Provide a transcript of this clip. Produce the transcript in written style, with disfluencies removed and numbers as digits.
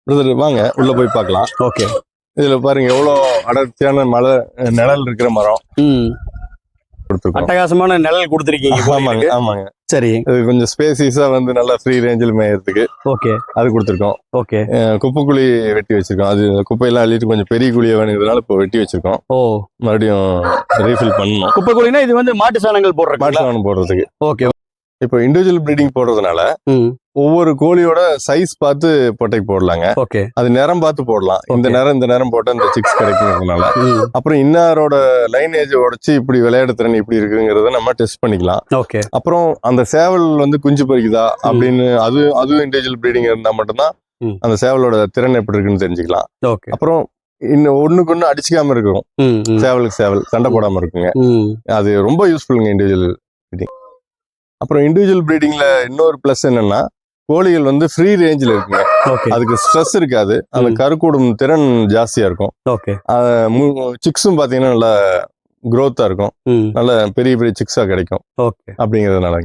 Brother வாங்க உள்ள போய் பார்க்கலாம். ஓகே. இதுல பாருங்க எவ்வளவு அடர்த்தியான மலை நிழல் இருக்கிற மரம் கொடுத்துருக்கோம். அட்டகாசமான நிழல் கொடுத்துருக்கீங்க. ஆமாங்க ஆமாங்க. சரி. இது கொஞ்சம் ஸ்பேசிஸா வந்து நல்லா ஃப்ரீ ரேஞ்சில் மேயறதுக்கு ஓகே அது கொடுத்துருக்கோம். ஓகே. குப்பை குழி வெட்டி வச்சிருக்கோம். அது குப்பையெல்லாம் அள்ளிட்டு கொஞ்சம் பெரிய குழியை வேணுங்கிறதுனால இப்போ வெட்டி வச்சிருக்கோம். ஓ, மறுபடியும் ரீஃபில் பண்ணணும். குப்பை குழினா இது வந்து மாட்டு சாணங்கள் போடுற மாட்டு சாணம் போடுறதுக்கு. ஓகே. இப்போ இண்டிவிஜுவல் ப்ரீடிங் போடுறதுனால ஒவ்வொரு கோழியோட சைஸ் பார்த்து பொட்டைக்கு போடலாங்க. ஓகே. அது நேரம் பார்த்து போடலாம். இந்த நேரம் போட்டா இந்த சிக்ஸ் கிடைக்குங்கிறதுனால அப்புறம் இன்னாரோட லைனேஜ் உடைச்சு இப்படி விளையாடு திறன் இப்படி இருக்குங்கிறத நம்ம டெஸ்ட் பண்ணிக்கலாம். ஓகே. அப்புறம் அந்த சேவல் வந்து குஞ்சு பறிக்குதா அப்படின்னு அதுவும் இண்டிவிஜுவல் ப்ரீடிங் இருந்தா மட்டும்தான் அந்த சேவலோட திறன் எப்படி இருக்குன்னு தெரிஞ்சுக்கலாம். ஓகே. அப்புறம் இன்னும் ஒண்ணுக்கு ஒண்ணு அடிச்சுக்காம இருக்கும். சேவலுக்கு சேவல் சண்டை போடாம இருக்குங்க. அது ரொம்ப யூஸ்ஃபுல்லுங்க இண்டிவிஜுவல் ப்ரீடிங். அப்புறம் இண்டிவிஜுவல் ப்ரீடிங்ல இன்னொரு பிளஸ் என்னன்னா கோழிகள் வந்து ஃப்ரீ ரேஞ்சில் இருக்குங்க. அதுக்கு ஸ்ட்ரெஸ் இருக்காது. அந்த கருக்கூடும் திறன் ஜாஸ்தியா இருக்கும். சிக்ஸும் பாத்தீங்கன்னா நல்லா growth-ஆ இருக்கும். நல்ல பெரிய பெரிய சிக்ஸா கிடைக்கும் அப்படிங்கறதுனால.